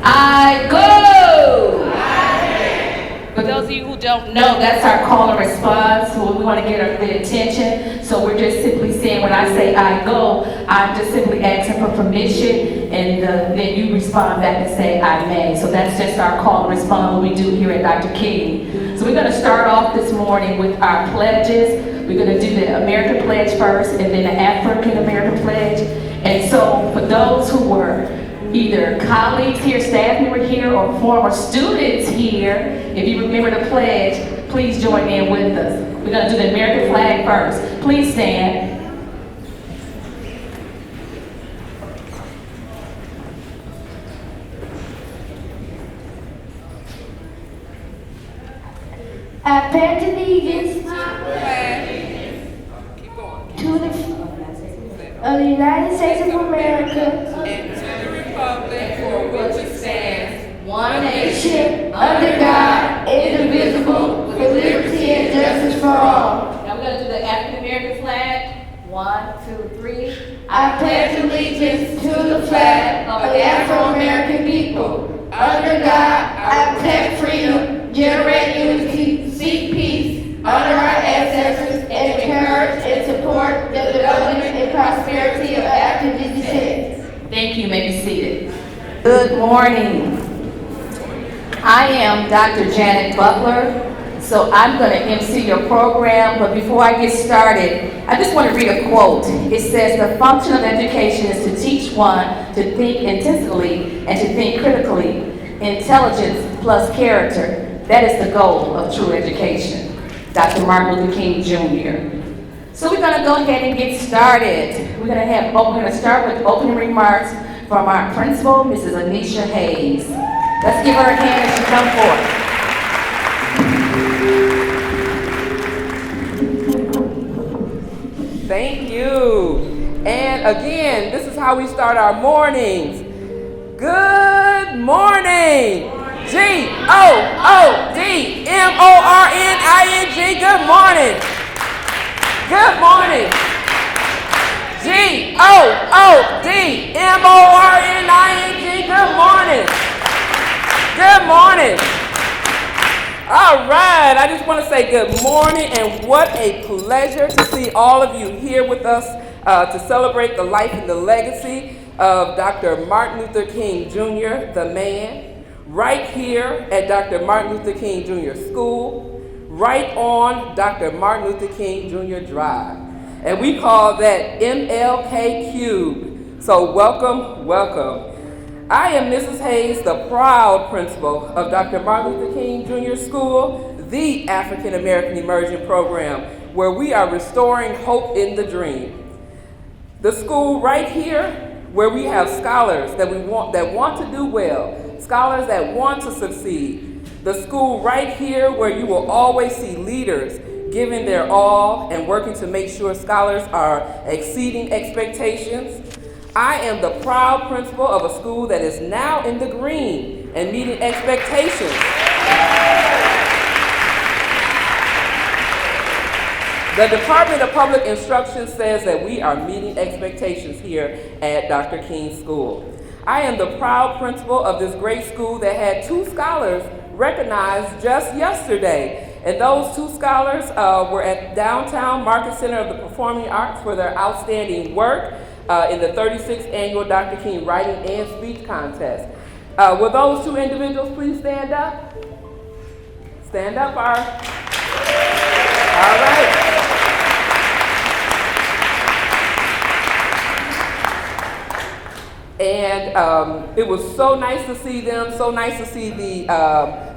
I go. For those of you who don't know, that's our call and response when we want to get the attention. So we're just simply saying, when I say I go, I'm just simply asking for permission, and then you respond back and say I may. So that's just our call and response, what we do here at Dr. King. So we're going to start off this morning with our pledges. We're going to do the American Pledge first, and then the African American Pledge. And so for those who were either colleagues here, staff members here, or former students here, if you remember the pledge, please join in with us. We're going to do the American flag first. Please stand. I pledge allegiance to the United States of America and to the republic for which it stands, one nation, under God, indivisible, with liberty and justice for all. Now we're going to do the African American flag. 1, 2, 3. I pledge allegiance to the flag of the Afro-American people. Under God, I protect freedom, generate unity, seek peace, honor our ancestors, and encourage and support the development and prosperity of African descent. Thank you. You may be seated. Good morning. I am Dr. Janet Butler. So I'm going to MC your program, but before I get started, I just want to read a quote. It says, "The function of education is to teach one to think intensively and to think critically. Intelligence plus character, that is the goal of true education." Dr. Martin Luther King Jr. So we're going to go ahead and get started. We're going to start with opening remarks from our principal, Mrs. Anisha Hayes. Let's give her a hand as she comes forward. Thank you. And again, this is how we start our mornings. Good morning. G-O-O-D-M-O-R-N-I-N-G. Good morning. Good morning. G-O-O-D-M-O-R-N-I-N-G. Good morning. Good morning. All right, I just want to say good morning, and what a pleasure to see all of you here with us to celebrate the life and the legacy of Dr. Martin Luther King Jr., the man, right here at Dr. Martin Luther King Jr. School, right on Dr. Martin Luther King Jr. Drive. And we call that MLK Cube. So welcome, welcome. I am Mrs. Hayes, the proud principal of Dr. Martin Luther King Jr. School, the African American Immersion Program, where we are restoring hope in the dream. The school right here, where we have scholars that want to do well, scholars that want to succeed. The school right here, where you will always see leaders giving their all and working to make sure scholars are exceeding expectations. I am the proud principal of a school that is now in the green and meeting expectations. The Department of Public Instruction says that we are meeting expectations here at Dr. King School. I am the proud principal of this great school that had 2 scholars recognized just yesterday. And those 2 scholars were at Downtown Market Center of the Performing Arts for their outstanding work in the 36th annual Dr. King Writing and Speech Contest. Will those 2 individuals please stand up? Stand up, all right. And it was so nice to see them, so nice to see the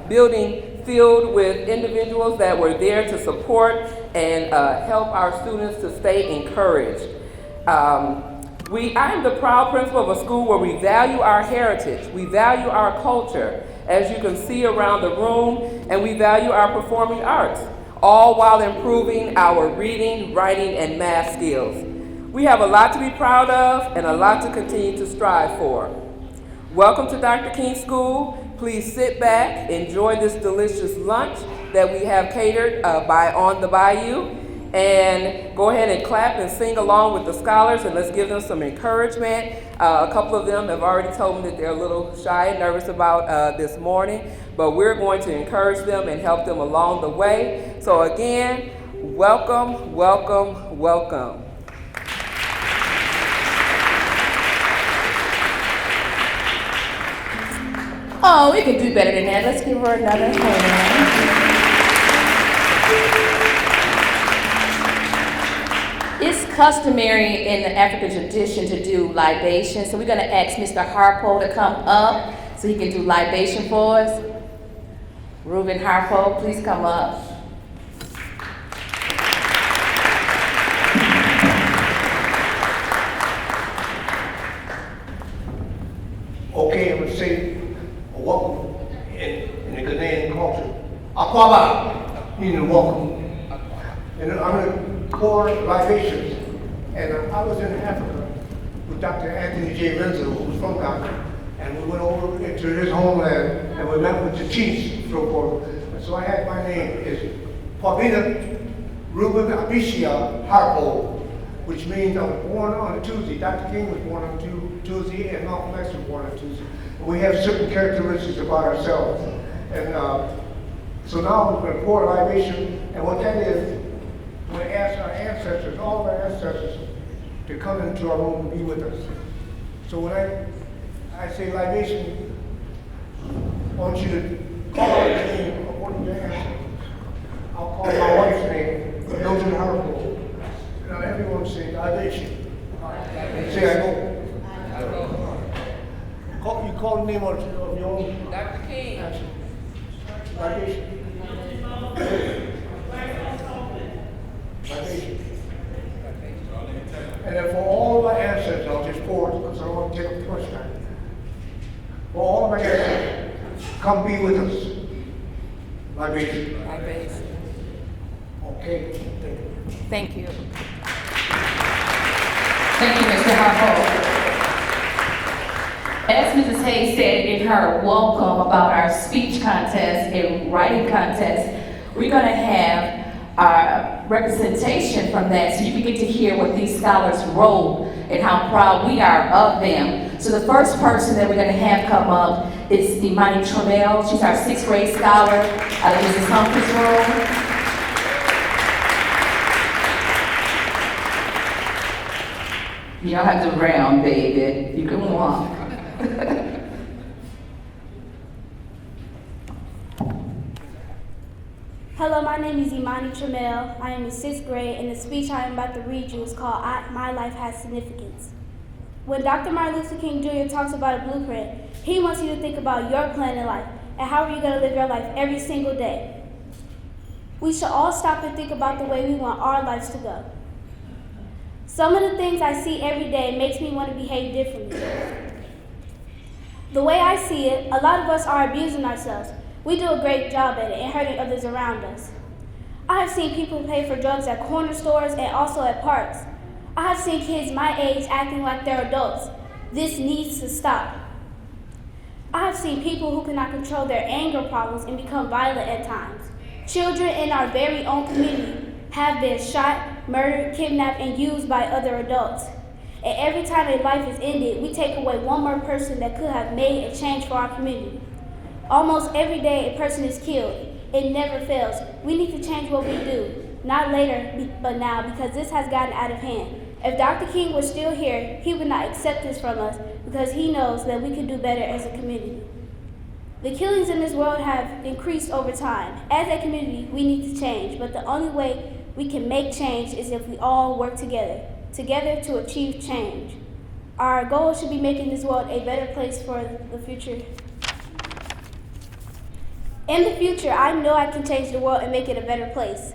building filled with individuals that were there to support and help our students to stay encouraged. I am the proud principal of a school where we value our heritage, we value our culture, as you can see around the room, and we value our performing arts, all while improving our reading, writing, and math skills. We have a lot to be proud of and a lot to continue to strive for. Welcome to Dr. King School. Please sit back, enjoy this delicious lunch that we have catered by On the Bayou. and go ahead and clap and sing along with the scholars, and let's give them some encouragement. A couple of them have already told me that they're a little shy and nervous about this morning, but we're going to encourage them and help them along the way. So again, welcome, welcome, welcome. Oh, we can do better than that. Let's give her another hand. It's customary in the African tradition to do libation, so we're going to ask Mr. Harpo to come up so he can do libation for us. Reuben Harpo, please come up. Okay, I'm going to say welcome in the Ghanaian culture. Akwaba, meaning welcome. And I'm going to pour libations. And I was in Africa with Dr. Anthony J. Renzo, who was from Ghana. And we went over into his homeland and we met with the chiefs, so forth. And so I had my name is Pavina Reuben Abishia Harpo, which means I was born on a Tuesday. Dr. King was born on Tuesday, and Malcolm X was born on Tuesday. We have certain characteristics about ourselves. And so now we're going to pour a libation, and what that is, we're going to ask our ancestors, all of our ancestors, to come into our room and be with us. So when I say libation, I want you to call out the name of one of your ancestors. I'll call my wife's name, Mildred Harpo. Now everyone say libation. Say I go. You call the name of your own. Dr. King. Libation. Libation. And then for all of my ancestors, I'll just pour it because I don't want to take up too much time. For all of my ancestors, come be with us. Libation. Libation. Okay. Thank you. Thank you. Thank you, Mr. Harpo. As Mrs. Hayes said in her welcome about our speech contest and writing contest, we're going to have our representation from that so you can get to hear what these scholars wrote and how proud we are of them. So the first person that we're going to have come up is Imani Tramell. She's our 6th grade scholar out of Mrs. Humphrey's room. You don't have to round, baby. You can walk. Hello, my name is Imani Tramell. I am in 6th grade, and the speech I am about to read you is called My Life Has Significance. When Dr. Martin Luther King Jr. talks about a blueprint, he wants you to think about your plan in life and how are you going to live your life every single day. We should all stop and think about the way we want our lives to go. Some of the things I see every day makes me want to behave differently. The way I see it, a lot of us are abusing ourselves. We do a great job at it and hurting others around us. I have seen people pay for drugs at corner stores and also at parks. I have seen kids my age acting like they're adults. This needs to stop. I have seen people who cannot control their anger problems and become violent at times. Children in our very own community have been shot, murdered, kidnapped, and used by other adults. And every time a life is ended, we take away one more person that could have made a change for our community. Almost every day a person is killed. It never fails. We need to change what we do. Not later, but now, because this has gotten out of hand. If Dr. King were still here, he would not accept this from us because he knows that we can do better as a community. The killings in this world have increased over time. As a community, we need to change, but the only way we can make change is if we all work together to achieve change. Our goal should be making this world a better place for the future. In the future, I know I can change the world and make it a better place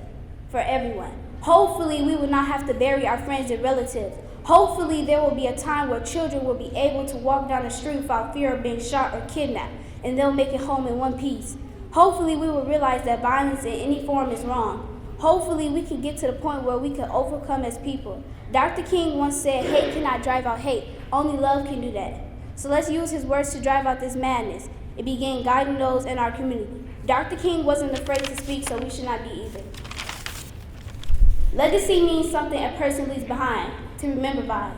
for everyone. Hopefully, we will not have to bury our friends and relatives. Hopefully, there will be a time where children will be able to walk down the street without fear of being shot or kidnapped, and they'll make it home in one piece. Hopefully, we will realize that violence in any form is wrong. Hopefully, we can get to the point where we can overcome as people. Dr. King once said, hate cannot drive out hate. Only love can do that. So let's use his words to drive out this madness. It began guiding those in our community. Dr. King wasn't afraid to speak, so we should not be either. Legacy means something a person leaves behind, to remember by.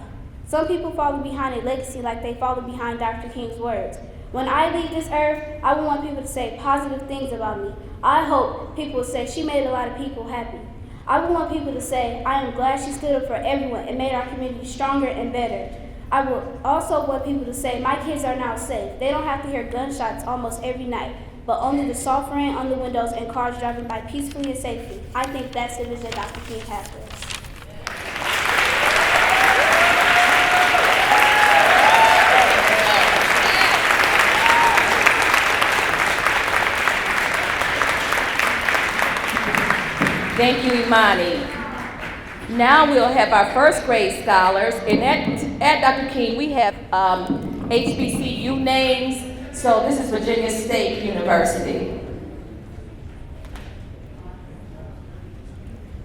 Some people follow behind a legacy like they follow behind Dr. King's words. When I leave this earth, I want people to say positive things about me. I hope people will say she made a lot of people happy. I would want people to say, I am glad she stood up for everyone and made our community stronger and better. I would also want people to say, my kids are now safe. They don't have to hear gunshots almost every night, but only the soft rain on the windows and cars driving by peacefully and safely. I think that's the vision Dr. King has for us. Thank you, Imani. Now we'll have our first grade scholars, and at Dr. King we have HBCU names. So this is Virginia State University.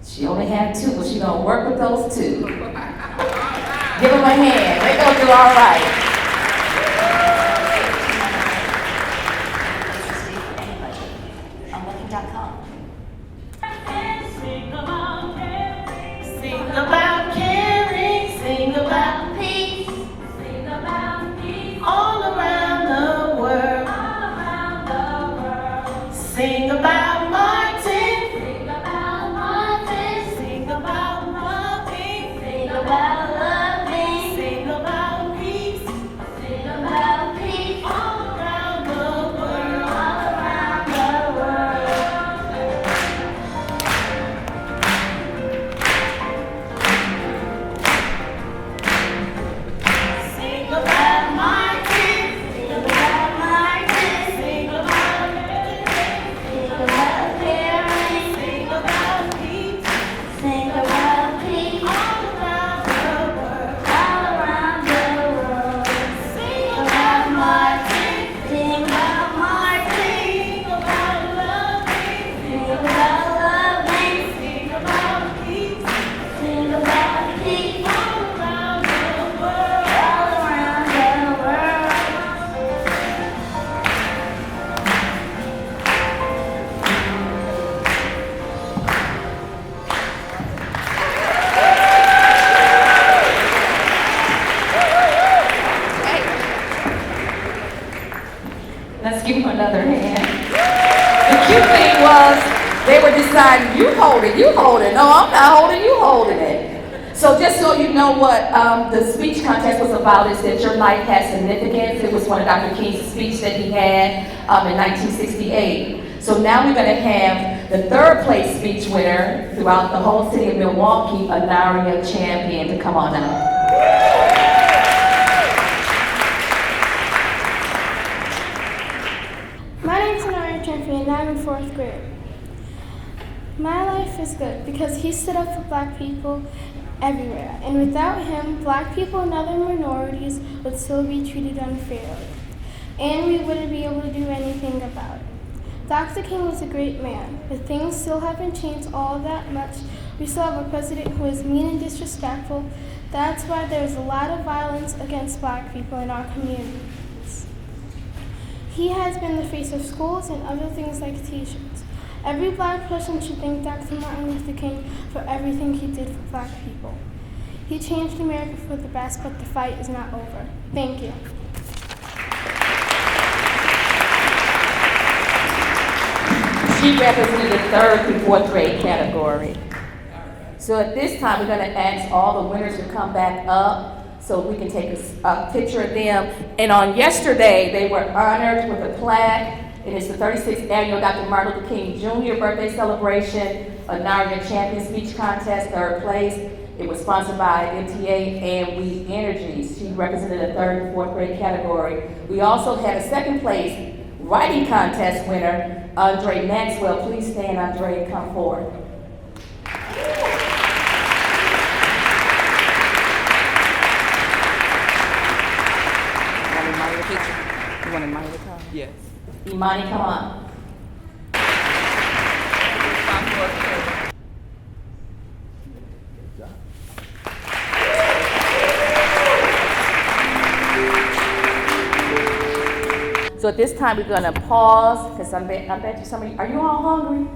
She only had 2, but she's gonna work with those 2. Give them a hand. They're gonna do all right. Sing about caring, sing about peace, sing about peace all around the world. Sing about Martin, sing about Martin, sing about loving, sing about loving, sing about peace all around the world, all around the world. Sing about Martin, sing about Martin, sing about caring, sing about peace, sing about peace all around the world, all around the world. Sing about Martin, sing about Martin, sing about loving, sing about loving, sing about peace all around the world, all around the world. Let's give them another hand. The cute thing was they were deciding, you hold it. No, I'm not holding, you holding it. So just so you know what the speech contest was about is that your life has significance. It was one of Dr. King's speech that he had in 1968. So now we're gonna have the 3rd place speech winner throughout the whole city of Milwaukee, Anaria Champion, to come on up. My name's Anara Champion and I'm in 4th grade. My life is good because he stood up for black people everywhere. And without him, black people and other minorities would still be treated unfairly. And we wouldn't be able to do anything about it. Dr. King was a great man, but things still haven't changed all that much. We still have a president who is mean and disrespectful. That's why there's a lot of violence against black people in our communities. He has been the face of schools and other things like t-shirts. Every black person should thank Dr. Martin Luther King for everything he did for black people. He changed America for the best, but the fight is not over. Thank you. She represented the 3rd through 4th grade category. So at this time, we're gonna ask all the winners to come back up so we can take a picture of them. And on yesterday, they were honored with a plaque. It is the 36th annual Dr. Martin Luther King Jr. birthday celebration, Anaria Champion Speech Contest, 3rd place. It was sponsored by MTA and We Energies. She represented the 3rd and 4th grade category. We also had a 2nd place writing contest winner, Andre Maxwell. Please stand, Andre, and come forward. You want Imani to come? Yes. Imani, come on. So at this time, we're gonna pause, because I bet you some of you, are you all hungry?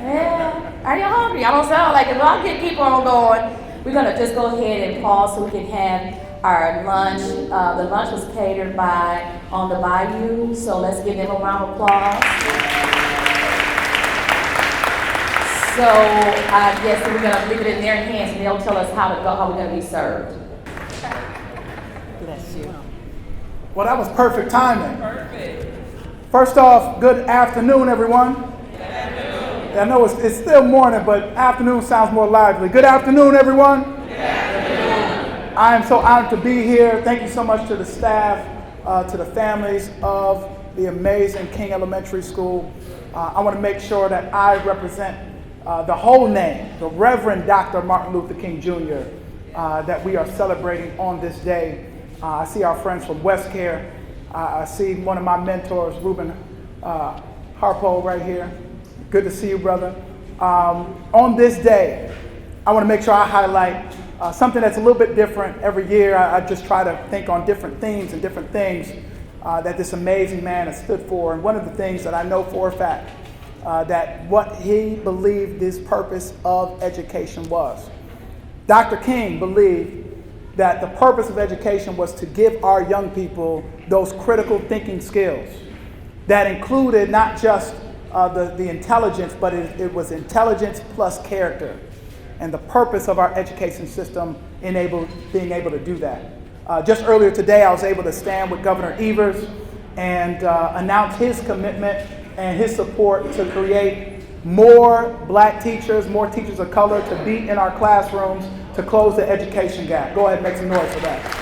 Yeah. Are you hungry? Y'all don't sound like it. Well, I'll keep on going. We're going to just go ahead and pause so we can have our lunch. The lunch was catered by On the Bayou, so let's give them a round of applause. So I guess we're going to leave it in their hands and they'll tell us how we're going to be served. Bless you. Well, that was perfect timing. Perfect. First off, good afternoon, everyone. Good afternoon. I know it's still morning, but afternoon sounds more lively. Good afternoon, everyone. Good afternoon. I am so honored to be here. Thank you so much to the staff, to the families of the amazing King Elementary School. I want to make sure that I represent the whole name, the Reverend Dr. Martin Luther King Jr., that we are celebrating on this day. I see our friends from West Care. I see one of my mentors, Ruben Harpo, right here. Good to see you, brother. On this day, I want to make sure I highlight something that's a little bit different every year. I just try to think on different themes and different things that this amazing man has stood for. And one of the things that I know for a fact, that what he believed this purpose of education was. Dr. King believed that the purpose of education was to give our young people those critical thinking skills that included not just the intelligence, but it was intelligence plus character. And the purpose of our education system being able to do that. Just earlier today, I was able to stand with Governor Evers and announce his commitment and his support to create more black teachers, more teachers of color to be in our classrooms to close the education gap. Go ahead and make some noise for that.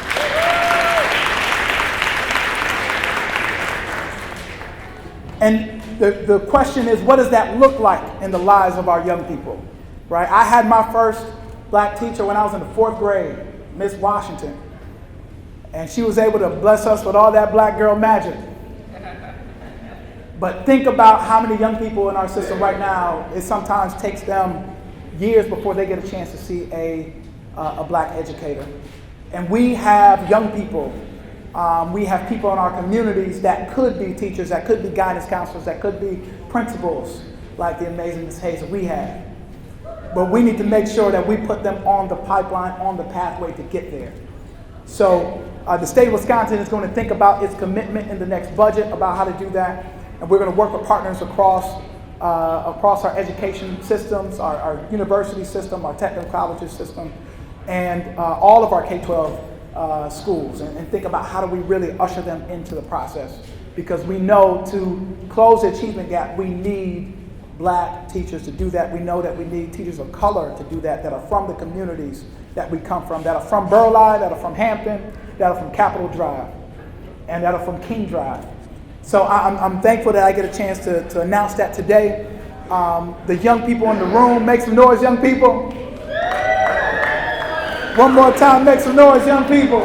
And the question is, what does that look like in the lives of our young people, right? I had my first black teacher when I was in the 4th grade, Miss Washington. And she was able to bless us with all that black girl magic. But think about how many young people in our system right now, it sometimes takes them years before they get a chance to see a black educator. And we have young people, we have people in our communities that could be teachers, that could be guidance counselors, that could be principals, like the amazing Ms. Hayes that we have. But we need to make sure that we put them on the pipeline, on the pathway to get there. So the state of Wisconsin is going to think about its commitment in the next budget about how to do that. And we're going to work with partners across our education systems, our university system, our technical colleges system, and all of our K-12 schools, and think about how do we really usher them into the process. Because we know to close the achievement gap, we need black teachers to do that. We know that we need teachers of color to do that, that are from the communities that we come from, that are from Burleigh, that are from Hampton, that are from Capitol Drive, and that are from King Drive. So I'm thankful that I get a chance to announce that today. The young people in the room, make some noise, young people. One more time, make some noise, young people.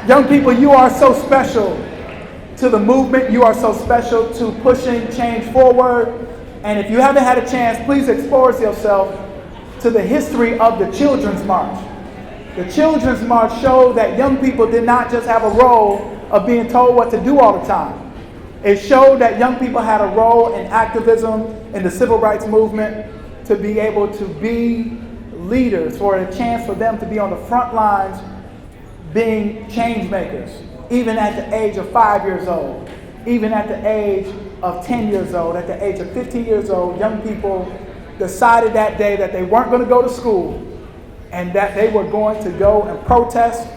Young people, you are so special to the movement. You are so special to pushing change forward. And if you haven't had a chance, please expose yourself to the history of the Children's March. The Children's March showed that young people did not just have a role of being told what to do all the time. It showed that young people had a role in activism in the civil rights movement to be able to be leaders, for a chance for them to be on the front lines being change makers, even at the age of 5 years old, even at the age of 10 years old, at the age of 15 years old. Young people decided that day that they weren't going to go to school and that they were going to go and protest.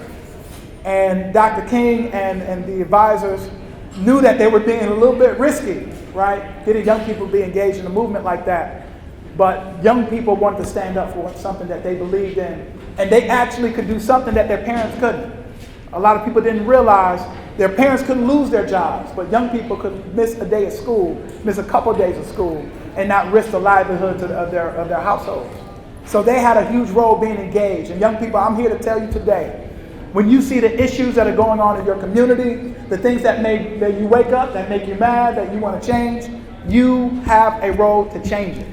And Dr. King and the advisors knew that they were being a little bit risky, right? Getting young people to be engaged in a movement like that. But young people wanted to stand up for something that they believed in. And they actually could do something that their parents couldn't. A lot of people didn't realize their parents couldn't lose their jobs, but young people could miss a day of school, miss a couple of days of school, and not risk the livelihoods of their households. So they had a huge role being engaged. And young people, I'm here to tell you today, when you see the issues that are going on in your community, the things that make you wake up, that make you mad, that you want to change, you have a role to change it.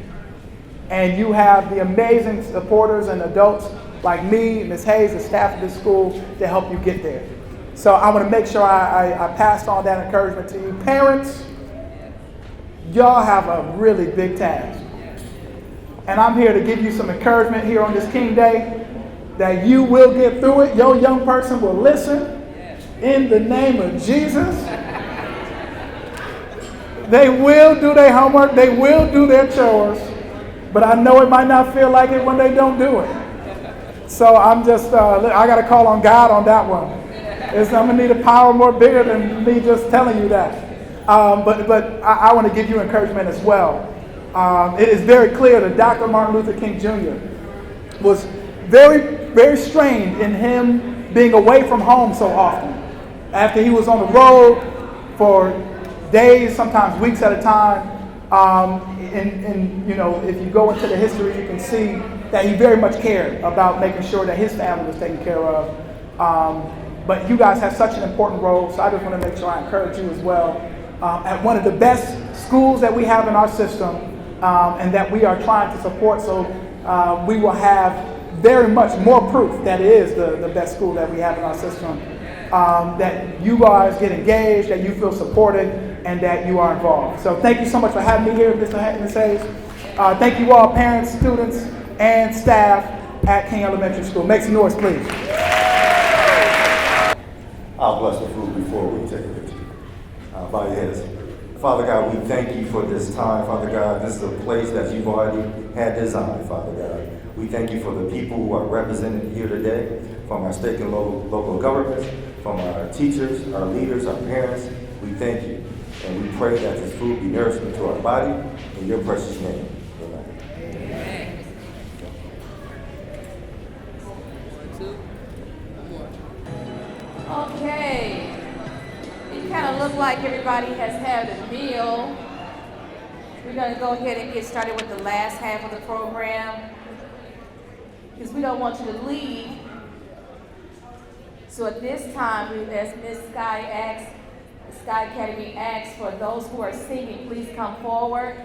And you have the amazing supporters and adults like me, Ms. Hayes, the staff of this school to help you get there. So I want to make sure I pass on that encouragement to you. Parents, y'all have a really big task. And I'm here to give you some encouragement here on this King Day that you will get through it. Your young person will listen in the name of Jesus. They will do their homework. They will do their chores. But I know it might not feel like it when they don't do it. So I'm just, I got to call on God on that one. I'm going to need a power more bigger than me just telling you that. But I want to give you encouragement as well. It is very clear that Dr. Martin Luther King Jr. was very, very strained in him being away from home so often. After he was on the road for days, sometimes weeks at a time, and you know, if you go into the history, you can see that he very much cared about making sure that his family was taken care of. But you guys have such an important role, so I just want to make sure I encourage you as well. At one of the best schools that we have in our system, and that we are trying to support, so we will have very much more proof that it is the best school that we have in our system. That you guys get engaged, that you feel supported, and that you are involved. So thank you so much for having me here, Mr. Hayes. Thank you all, parents, students, and staff at King Elementary School. Make some noise, please. I'll bless the food before we take it. Bow your heads. Father God, we thank you for this time, Father God. This is a place that you've already had designed, Father God. We thank you for the people who are represented here today, from our state and local governments, from our teachers, our leaders, our parents. We thank you. And we pray that this food be nourishment to our body in your precious name. Amen. Okay. It kind of looks like everybody has had a meal. We're going to go ahead and get started with the last half of the program, because we don't want you to leave. So at this time, as Ms. Sky Academy asks for those who are singing, please come forward.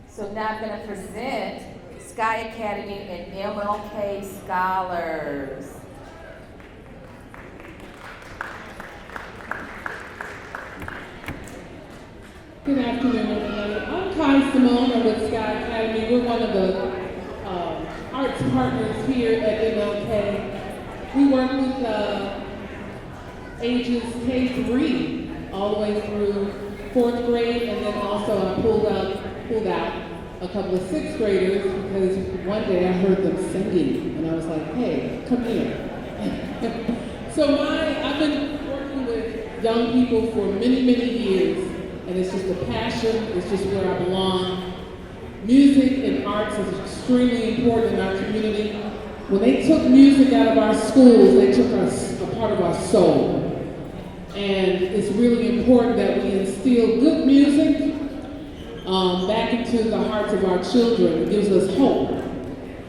So now I'm going to present Sky Academy and MLK Scholars. Good afternoon, everybody. I'm Kai Simone. I'm with Sky Academy. We're one of the arts partners here at MLK. We work with ages K-3 all the way through 4th grade, and then also I pulled out a couple of 6th graders because one day I heard them singing, and I was like, hey, come here. So I've been working with young people for many, many years. And it's just a passion, it's just where I belong. Music and arts is extremely important in our community. When they took music out of our schools, they took a part of our soul. And it's really important that we instill good music back into the hearts of our children. It gives us hope,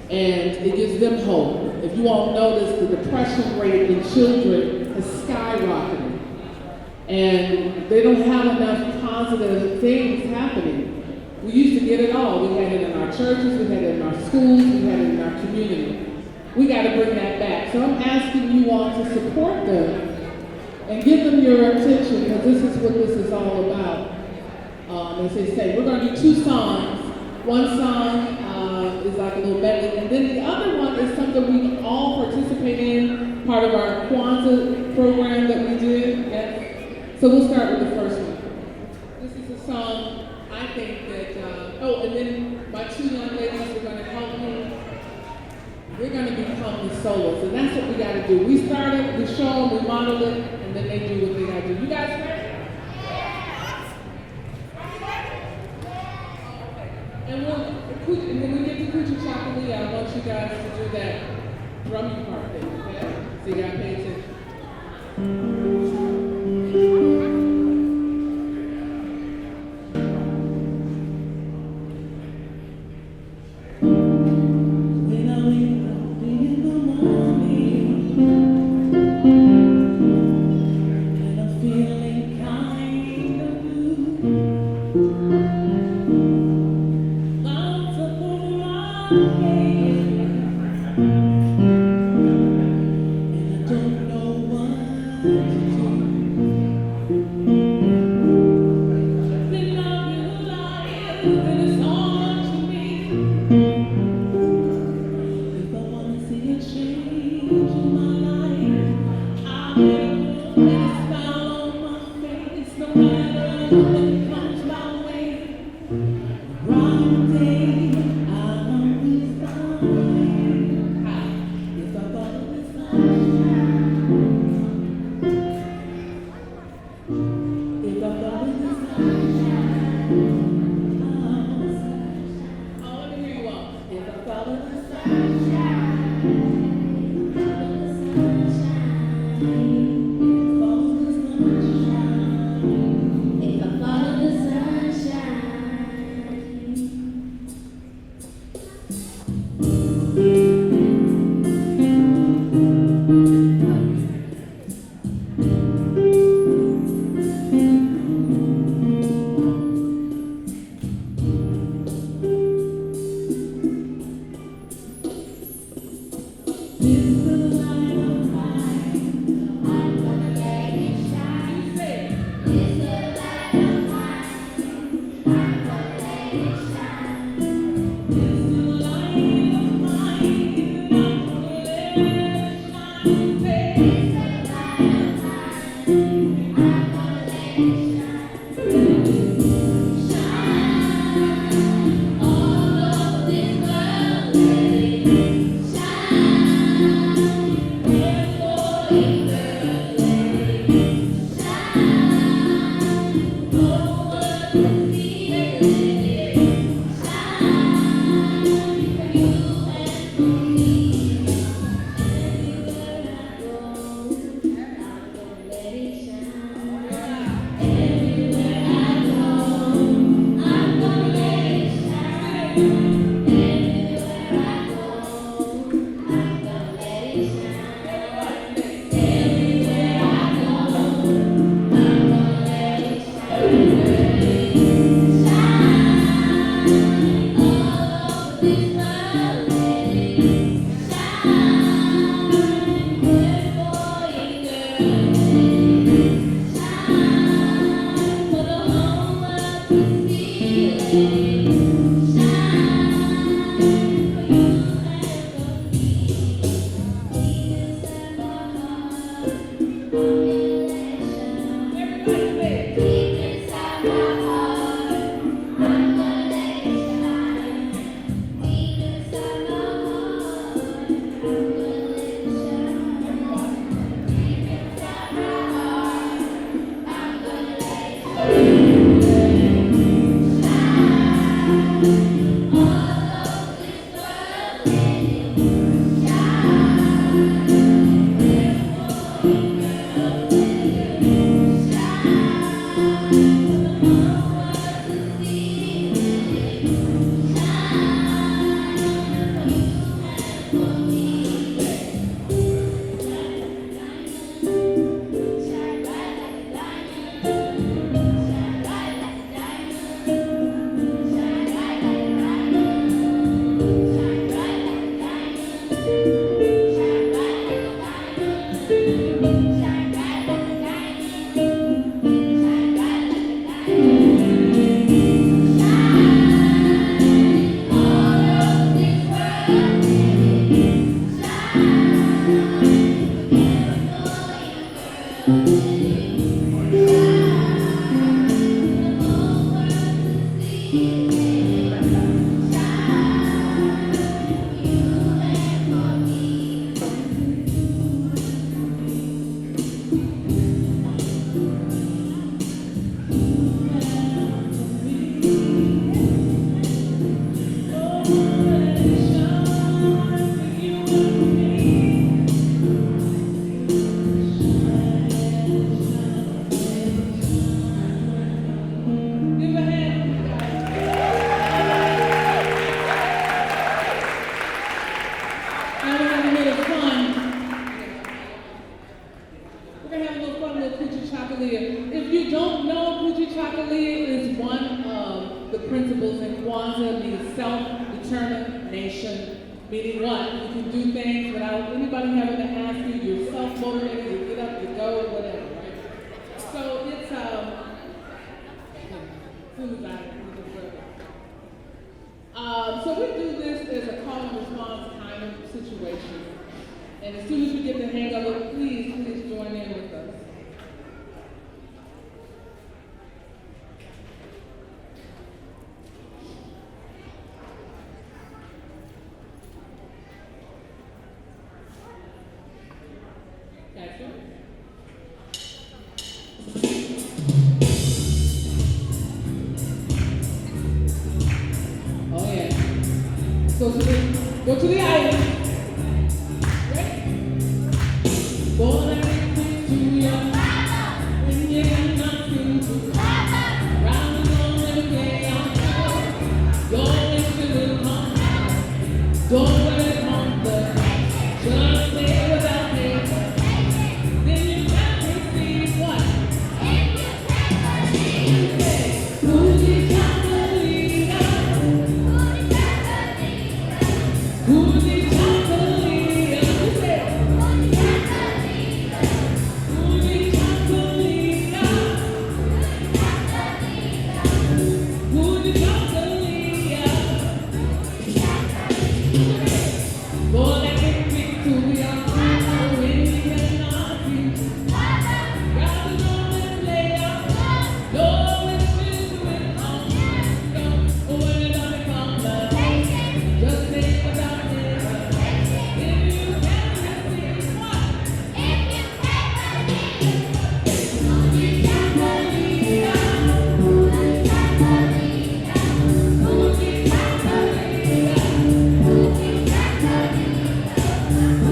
and it gives them hope. If you all notice, the depression rate in children has skyrocketed. And they don't have enough positive things happening. We used to get it all. We had it in our churches, we had it in our schools, we had it in our community. We got to bring that back. So I'm asking you all to support them and give them your attention, because this is what this is all about. As they say, we're going to do 2 songs. One song is like a little medley, and then the other one is something we all participate in, part of our Kwanzaa program that we did. Yes. So we'll start with the first one. This is a song I think that, and then my 2 young ladies are going to help me. We're going to become the solos, and that's what we got to do. We start it, we show them, we model it, and then they do what they got to do. You guys ready? And when we get to Kucha Chakali, I want you guys to do that drumming part thing, okay? So you got to pay attention. And I don't know what Now we're gonna have a little fun. We're gonna have a little fun with Kuchi Chakalia. If you don't know, Kuchi Chakalia is one of the principles in Kwanzaa, means self-determination. Meaning what? You can do things without anybody having to ask you. You're self-motivated, you get up, you go, whatever, right? So it's, as soon as so we do this as a call and response kind of situation. And as soon as we get the hang of it, please join in with us. Gotcha. Oh yeah. Go to the island. Ready? Go and to your when you got nothing to round on every day on go into the home. Don't worry on the just stay without me. Then you got to see what? Who's the chocolate leader? Who's the chocolate leader? Who said? Who's the chocolate leader? Who's the chocolate leader? Boy, that can pick to be on when you cannot see. Gotta know and play out. Know when to do it on. Don't worry about the conversation. Just think about it. If you can see what? If you can believe. Who's the chocolate leader? Who's the chocolate leader? Who's the chocolate leader? Who's the chocolate leader? Who's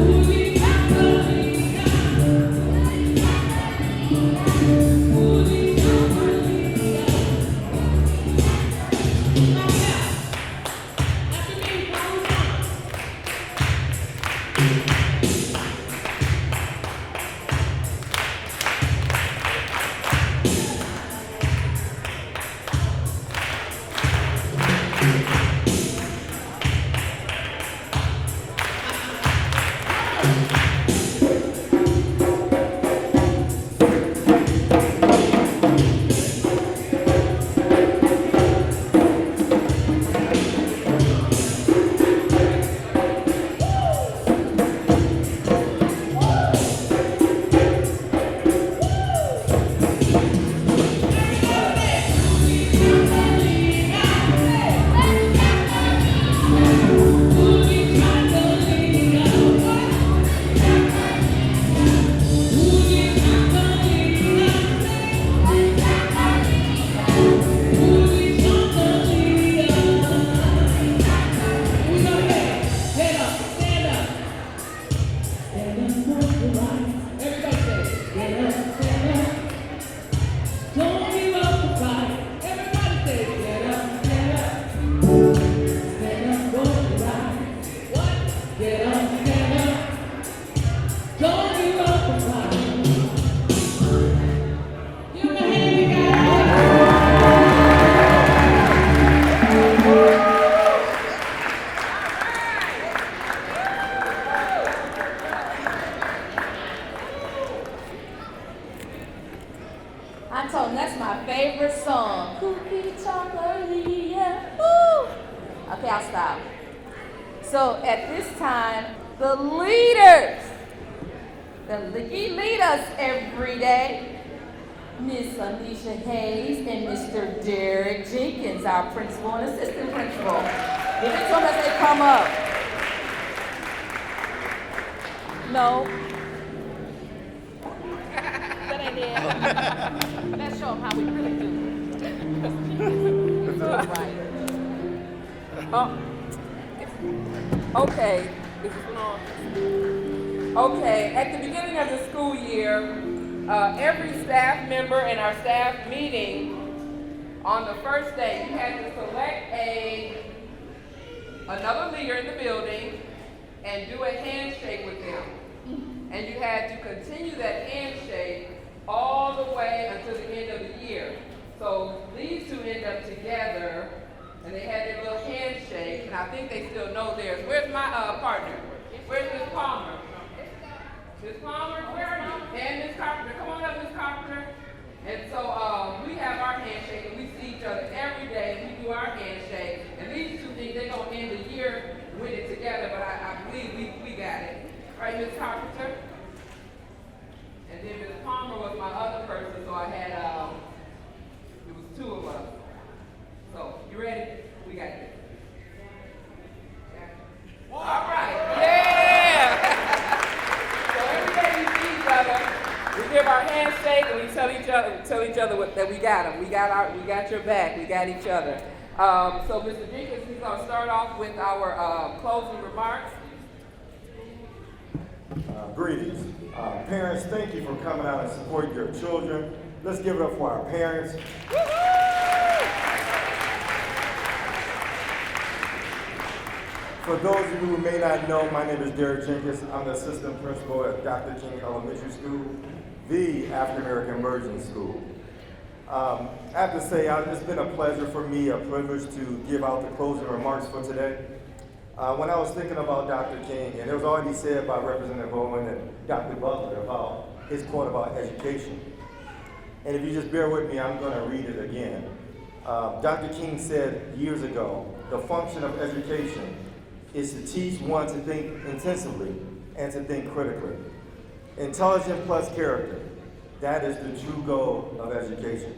the chocolate leader? Who's the chocolate leader? Now, after me, follow on. I told him that's my favorite song. Cookie Chocolate. Woo! Okay, I'll stop. So at this time, the leaders, lead us every day, Miss Anisha Hayes and Mr. Derek Jenkins, our principal and assistant principal. Give it to them as they come up. No. That ain't it. Let's show them how we really do it. Do it right. Okay. This is long. Okay, at the beginning of the school year, every staff member in our staff meeting, on the first day, you had to select another leader in the building, and do a handshake with them. And you had to continue that handshake all the way until the end of the year. So these two end up together, and they had their little handshake, and I think they still know theirs. Where's my partner? Where's Miss Palmer? Miss Palmer, where are you? And Miss Carpenter, come on up, Miss Carpenter. And so we have our handshake, and we see each other every day, and we do our handshake. And these two things, they're going to end the year with it together, but I believe we got it. All right, Miss Carpenter. And then Miss Palmer was my other person, so I had, it was two of us. So, you ready? We got it. All right, yeah! So every day we see each other, we give our handshake, and we tell each other that we got them. We got your back. We got each other. So Mr. Jenkins, he's going to start off with our closing remarks. Greetings. Parents, thank you for coming out and supporting your children. Let's give it up for our parents. For those of you who may not know, my name is Derek Jenkins. I'm the assistant principal at Dr.King Elementary School, the African American Immersion School. I have to say, it's been a pleasure for me, a privilege to give out the closing remarks for today. When I was thinking about Dr. King, and it was already said by Representative Owen and Dr. Butler about his quote about education. And if you just bear with me, I'm going to read it again. Dr. King said years ago, the function of education is to teach one to think intensively and to think critically. Intelligence plus character, that is the true goal of education.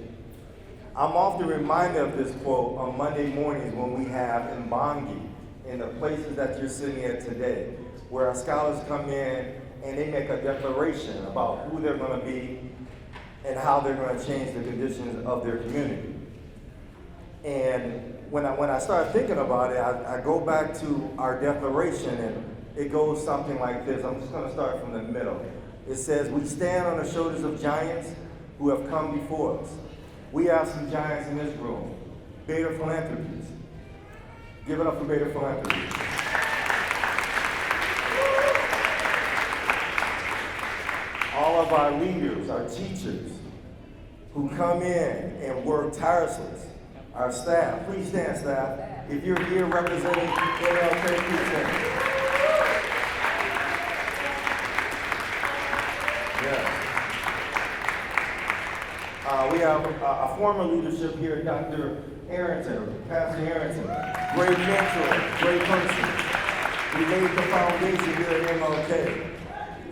I'm often reminded of this quote on Monday mornings when we have Mbangi, in the places that you're sitting at today, where our scholars come in and they make a declaration about who they're going to be and how they're going to change the conditions of their community. And when I started thinking about it, I go back to our declaration, and it goes something like this. I'm just going to start from the middle. It says, we stand on the shoulders of giants who have come before us. We have some giants in this room. Beta Philanthropies. Give it up for Beta Philanthropies. All of our leaders, our teachers, who come in and work tirelessly. Our staff, please stand, staff. If you're here representing MLK, please stand. Yes. We have a former leadership here, Dr. Arrington, Pastor Arrington. Great mentor, great person. We laid the foundation here at MLK.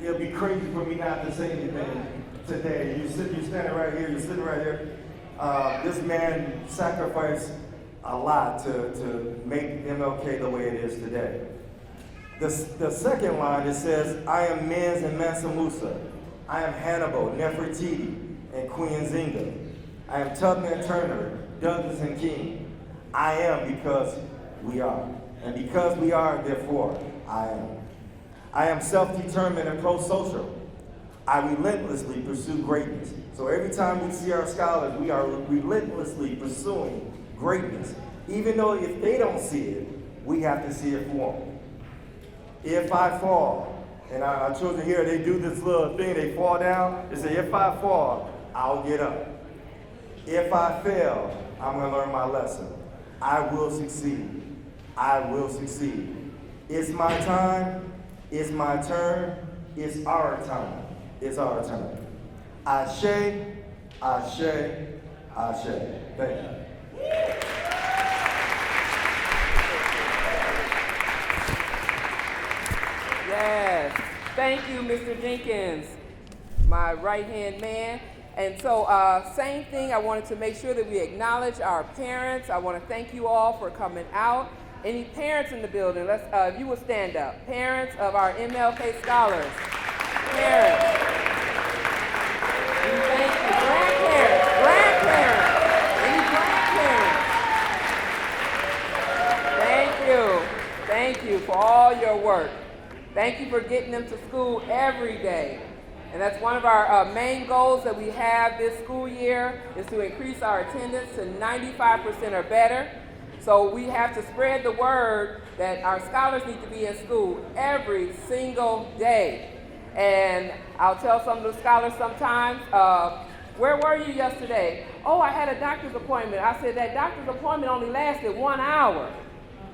It'll be crazy for me not to say anything today. You're standing right here, you're sitting right here. This man sacrificed a lot to make MLK the way it is today. The second line, it says, I am Menz and Mansa Musa. I am Hannibal, Nefertiti, and Queen Zinga. I am Tubman Turner, Douglas and King. I am because we are. And because we are, therefore, I am. I am self-determined and pro-social. I relentlessly pursue greatness. So every time we see our scholars, we are relentlessly pursuing greatness. Even though if they don't see it, we have to see it for them. If I fall, and our children here, they do this little thing, they fall down, they say, if I fall, I'll get up. If I fail, I'm gonna learn my lesson. I will succeed. I will succeed. It's my time, it's my turn, it's our time. It's our time. Ashe, ashe, ashe. Thank you. Yes. Thank you, Mr. Jenkins, my right-hand man. And so, same thing, I wanted to make sure that we acknowledge our parents. I want to thank you all for coming out. Any parents in the building, let's, if you will stand up. Parents of our MLK scholars. Parents. And thank you. Grandparents. Any grandparents? Thank you for all your work. Thank you for getting them to school every day. And that's one of our main goals that we have this school year is to increase our attendance to 95% or better. So we have to spread the word that our scholars need to be in school every single day. And I'll tell some of the scholars sometimes, where were you yesterday? Oh, I had a doctor's appointment. I said, that doctor's appointment only lasted 1 hour.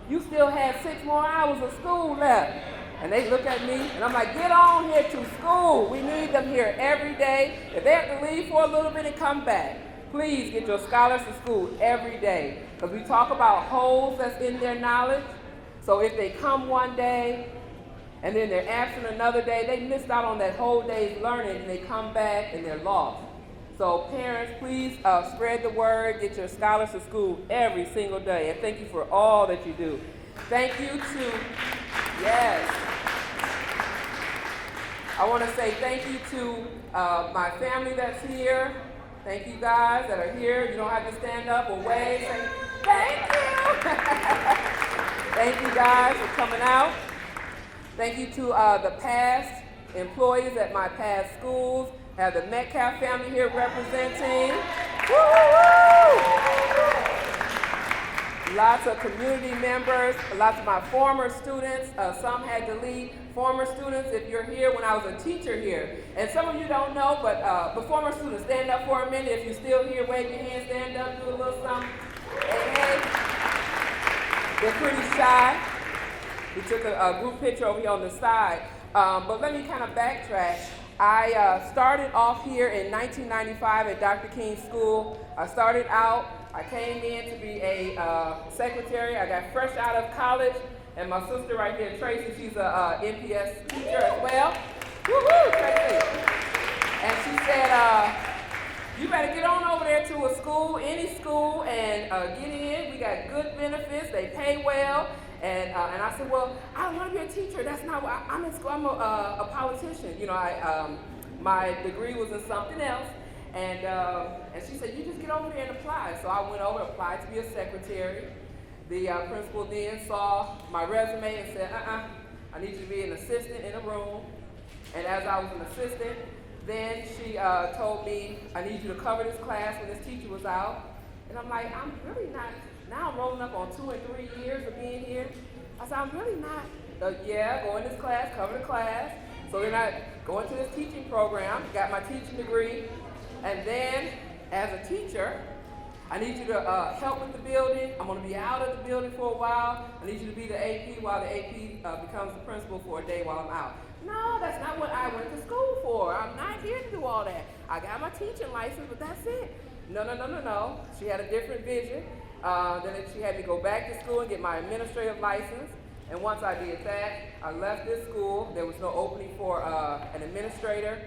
You still had 6 more hours of school left. And they look at me, and I'm like, get on here to school. We need them here every day. If they have to leave for a little bit and come back, please get your scholars to school every day. Because we talk about holes that's in their knowledge. So if they come one day, and then they're absent another day, they missed out on that whole day's learning, and they come back and they're lost. So parents, please spread the word, get your scholars to school every single day. And thank you for all that you do. Thank you to, yes. I want to say thank you to my family that's here. Thank you guys that are here. You don't have to stand up or wave. Say, thank you. Thank you guys for coming out. Thank you to the past employees at my past schools. Have the Metcalf family here representing. Woo-hoo-hoo! Lots of community members, lots of my former students. Some had to leave. Former students, if you're here, when I was a teacher here. And some of you don't know, but former students, stand up for a minute. If you're still here, wave your hand, stand up, do a little something. Hey, hey. They're pretty shy. We took a group picture over here on the side. But let me kind of backtrack. I started off here in 1995 at Dr. King School. I started out, I came in to be a secretary. I got fresh out of college. And my sister right here, Tracy, she's a NPS teacher as well. Woo-hoo, Tracy. And she said, you better get on over there to a school, any school, and get in. We got good benefits. They pay well. And I said, well, I don't want to be a teacher. That's not what I'm in school. I'm a politician. You know, my degree was in something else. And she said, you just get over there and apply. So I went over, applied to be a secretary. The principal then saw my resume and said, I need you to be an assistant in a room. And as I was an assistant, then she told me, I need you to cover this class when this teacher was out. And I'm like, I'm really not. Now I'm rolling up on 2 and 3 years of being here. I said, I'm really not, go in this class, cover the class. So then I go into this teaching program, got my teaching degree. And then as a teacher, I need you to help with the building. I'm gonna be out of the building for a while. I need you to be the AP while the AP becomes the principal for a day while I'm out. No, that's not what I went to school for. I'm not here to do all that. I got my teaching license, but that's it. No. She had a different vision. Then she had me go back to school and get my administrative license. And once I did that, I left this school. There was no opening for an administrator.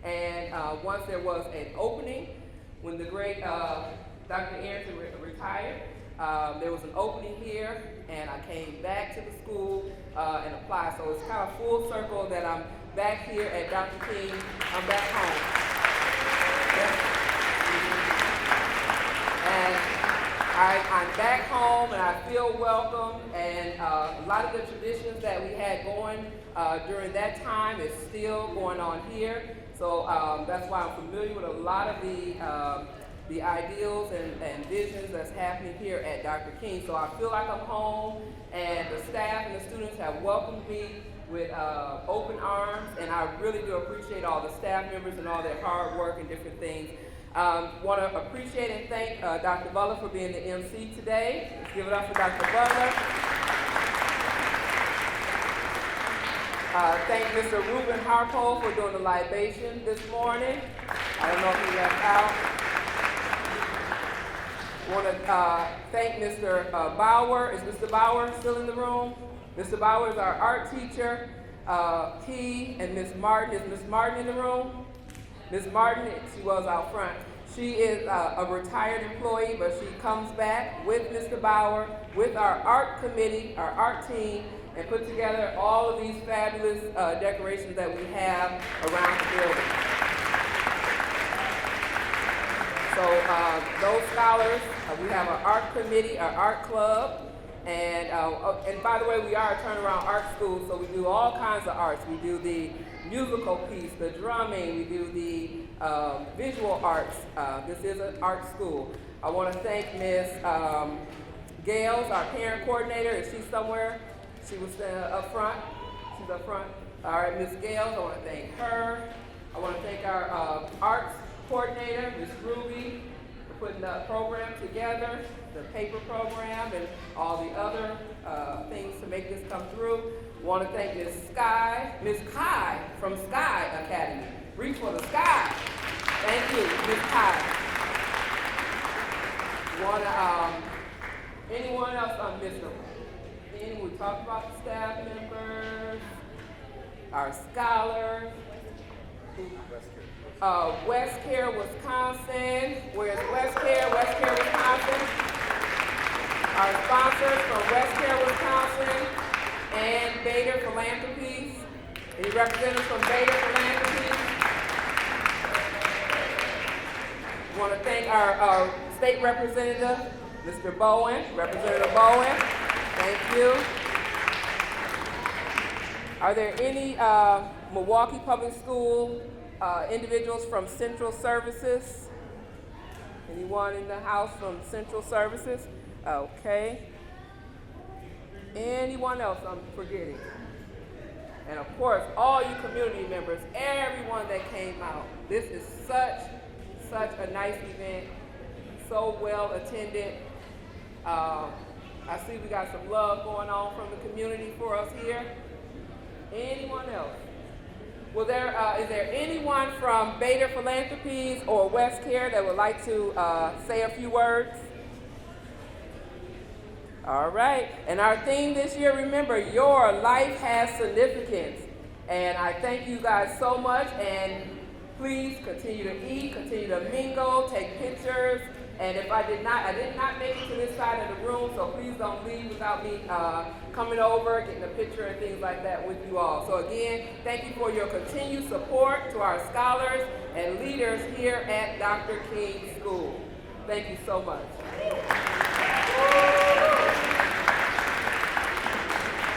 And once there was an opening, when the great Dr. Arrington retired, there was an opening here, and I came back to the school and applied. So it's kind of full circle that I'm back here at Dr. King. I'm back home. And I'm back home, and I feel welcome, and a lot of the traditions that we had going during that time is still going on here. So that's why I'm familiar with a lot of the ideals and visions that's happening here at Dr. King. So I feel like I'm home, and the staff and the students have welcomed me with open arms, and I really do appreciate all the staff members and all their hard work and different things. Want to appreciate and thank Dr. Butler for being the MC today. Let's give it up for Dr. Butler. Thank Mr. Ruben Harpo for doing the libation this morning. I don't know if he left out. Want to thank Mr. Bauer. Is Mr. Bauer still in the room? Mr. Bauer is our art teacher. He and Miss Martin. Is Miss Martin in the room? Miss Martin, she was out front. She is a retired employee, but she comes back with Mr. Bauer, with our art committee, our art team, and put together all of these fabulous decorations that we have around the building. So those scholars, we have our art committee, our art club, and by the way, we are a turnaround art school, so we do all kinds of arts. We do the musical piece, the drumming, we do the Gales, our parent coordinator. Is she somewhere? She was up front. She's up front. All right, Miss Gales, I want to thank her. I want to thank our arts coordinator, Miss Ruby, for putting the program together, the paper program, and all the other things to make this come through. I want to thank Miss Kai from Sky Academy. Reach for the sky. Thank you, Miss Kai. Want to, anyone else I'm missing? We talked about the staff members, our scholars. West Care, Wisconsin. Where's West Care? West Care, Wisconsin. Our sponsors from West Care, Wisconsin, and Bader Philanthropies. Any representatives from Bader Philanthropies? I want to thank our state representative, Mr. Bowen, Representative Bowen. Thank you. Are there any Milwaukee Public School individuals from Central Services? Anyone in the house from Central Services? Okay. Anyone else I'm forgetting? And of course, all you community members, everyone that came out. This is such a nice event, so well attended. I see we got some love going on from the community for us here. Anyone else? Is there anyone from Bader Philanthropies or West Care that would like to say a few words? All right, and our theme this year, remember, your life has significance. And I thank you guys so much, and please continue to eat, continue to mingle, take pictures. And if I did not make it to this side of the room, so please don't leave without me coming over, getting a picture and things like that with you all. So again, thank you for your continued support to our scholars and leaders here at Dr. King School. Thank you so much.